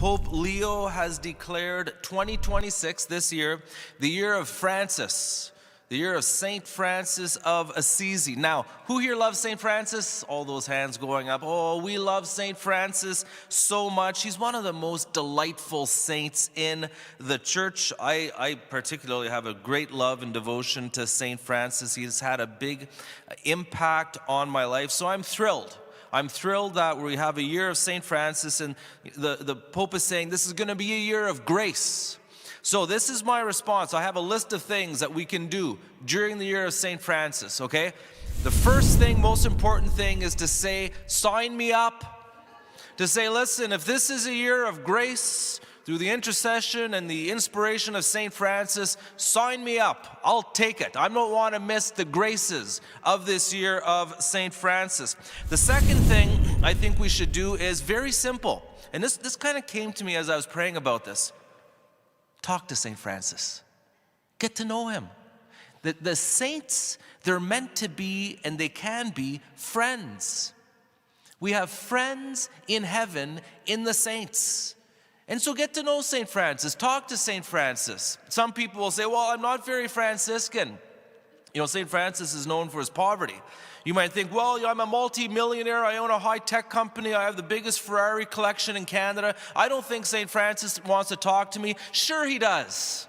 Pope Leo has declared 2026, this year, the year of Francis, the year of Saint Francis of Assisi. Now, who here loves Saint Francis? All those hands going up. Oh, we love Saint Francis so much. He's one of the most delightful saints in the church. I particularly have a great love and devotion to Saint Francis. He's had a big impact on my life, so I'm thrilled. I'm thrilled that we have a year of St. Francis, and the Pope is saying this is going to be a year of grace. So this is my response. I have a list of things that we can do during the year of St. Francis, okay? The first thing, most important thing, is to say, sign me up. To say, listen, if this is a year of grace, through the intercession and the inspiration of St. Francis, sign me up. I'll take it. I don't want to miss the graces of this year of St. Francis. The second thing I think we should do is very simple. And this kind of came to me as I was praying about this. Talk to St. Francis. Get to know him. The saints, they're meant to be, and they can be, friends. We have friends in heaven in the saints. And so get to know St. Francis. Talk to St. Francis. Some people will say, well, I'm not very Franciscan. You know, St. Francis is known for his poverty. You might think, well, I'm a multi-millionaire. I own a high-tech company. I have the biggest Ferrari collection in Canada. I don't think St. Francis wants to talk to me. Sure he does.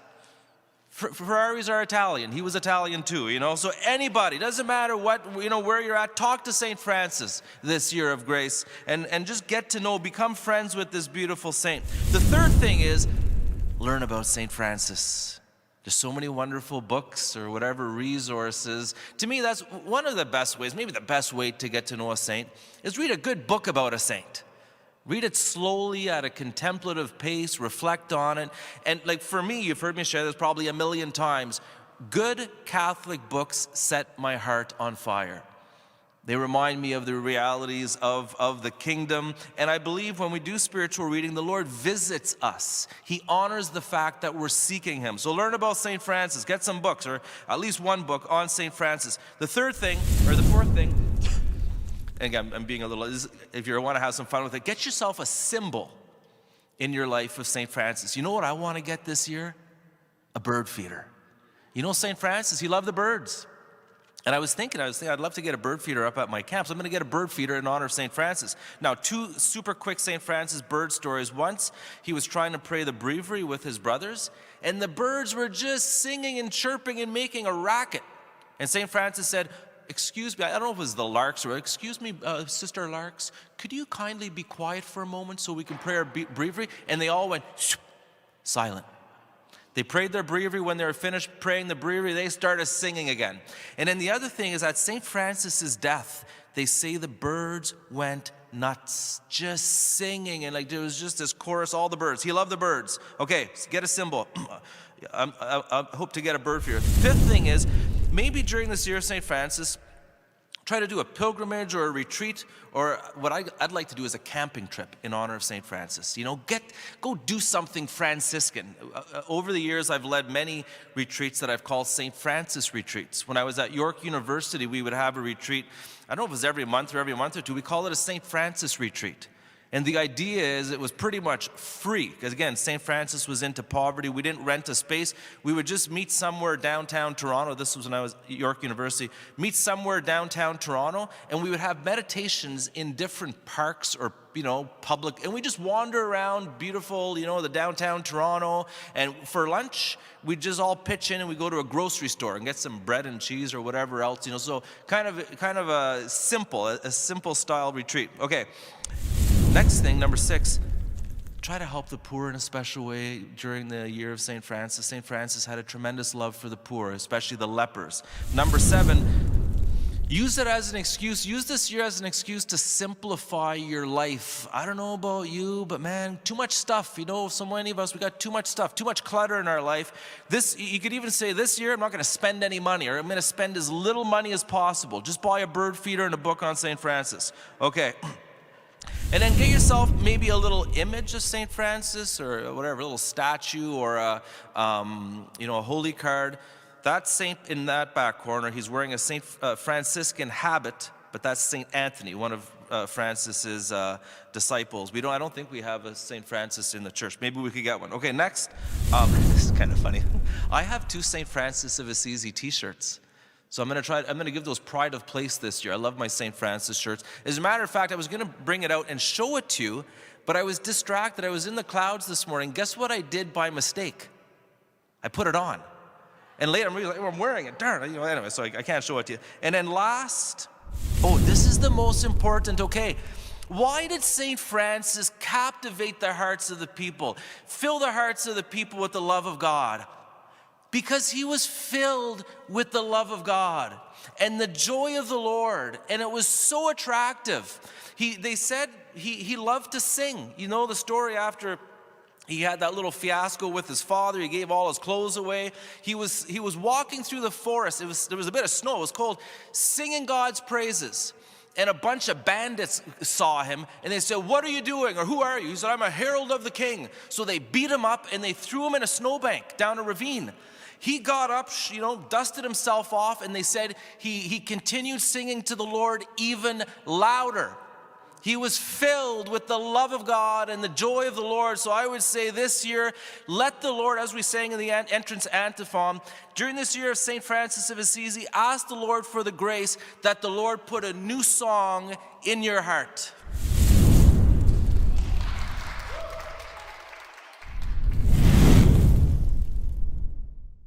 Ferraris are Italian. He was Italian too, you know. So anybody, doesn't matter what, you know, where you're at, talk to St. Francis this year of grace and just get to know, become friends with this beautiful saint. The third thing is learn about St. Francis. There's so many wonderful books or whatever resources. To me, that's one of the best ways, maybe the best way to get to know a saint, is read a good book about a saint. Read it slowly at a contemplative pace, reflect on it. And like for me, you've heard me share this probably a million times, good Catholic books set my heart on fire. They remind me of the realities of the kingdom. And I believe when we do spiritual reading, the Lord visits us. He honors the fact that we're seeking him. So learn about St. Francis. Get some books, or at least one book on St. Francis. The third thing, or the fourth thing, and again, I'm being a little, if you want to have some fun with it, get yourself a symbol in your life of St. Francis. You know what I want to get this year? A bird feeder. You know St. Francis, he loved the birds. And I was thinking, I'd love to get a bird feeder up at my camp. So I'm going to get a bird feeder in honor of St. Francis. Now, two super quick St. Francis bird stories. Once, he was trying to pray the breviary with his brothers, and the birds were just singing and chirping and making a racket. And St. Francis said, excuse me, I don't know if it was the larks, or excuse me, Sister Larks, could you kindly be quiet for a moment so we can pray our breviary? And they all went silent. They prayed their breviary. When they were finished praying the breviary, they started singing again. And then the other thing is, at St. Francis's death, they say the birds went nuts, just singing, and like there was just this chorus, all the birds. He loved the birds. Okay, so get a symbol. I hope to get a bird feeder. Fifth thing is, maybe during this year of St. Francis, try to do a pilgrimage or a retreat, or what I'd like to do is a camping trip in honor of St. Francis. You know, go do something Franciscan. Over the years, I've led many retreats that I've called St. Francis retreats. When I was at York University, we would have a retreat. I don't know if it was every month or two. We call it a St. Francis retreat. And the idea is it was pretty much free. Because again, St. Francis was into poverty. We didn't rent a space. We would just meet somewhere downtown Toronto. This was when I was at York University. Meet somewhere downtown Toronto, and we would have meditations in different parks or, you know, public. And we just wander around beautiful, you know, the downtown Toronto. And for lunch, we'd just all pitch in and we go to a grocery store and get some bread and cheese or whatever else, you know. So kind of a simple style retreat. Okay. Next thing, number 6, try to help the poor in a special way during the year of St. Francis. St. Francis had a tremendous love for the poor, especially the lepers. Number 7, use it as an excuse. Use this year as an excuse to simplify your life. I don't know about you, but man, too much stuff. You know, so many of us, we got too much stuff, too much clutter in our life. You could even say, this year I'm not going to spend any money, or I'm going to spend as little money as possible. Just buy a bird feeder and a book on St. Francis. Okay. And then get yourself maybe a little image of St. Francis or whatever, a little statue or a holy card. That saint in that back corner, he's wearing a St. Franciscan habit, but that's St. Anthony, one of Francis's disciples. I don't think we have a St. Francis in the church. Maybe we could get one. Okay, next. This is kind of funny. I have 2 St. Francis of Assisi t-shirts. So I'm going to give those pride of place this year. I love my St. Francis shirts. As a matter of fact, I was going to bring it out and show it to you, but I was distracted. I was in the clouds this morning. Guess what I did by mistake? I put it on. And later, I'm wearing it. Darn, anyway, so I can't show it to you. And then last, this is the most important, okay. Why did St. Francis captivate the hearts of the people, fill the hearts of the people with the love of God? Because he was filled with the love of God and the joy of the Lord, and it was so attractive. They said he loved to sing. You know the story after he had that little fiasco with his father. He gave all his clothes away. He was walking through the forest. There was a bit of snow. It was cold, singing God's praises. And a bunch of bandits saw him, and they said, "What are you doing?" Or, "Who are you?" He said, "I'm a herald of the king." So they beat him up, and they threw him in a snowbank down a ravine. He got up, dusted himself off, and they said he continued singing to the Lord even louder. He was filled with the love of God and the joy of the Lord. So I would say this year, let the Lord, as we sang in the entrance antiphon, during this year of St. Francis of Assisi, ask the Lord for the grace that the Lord put a new song in your heart.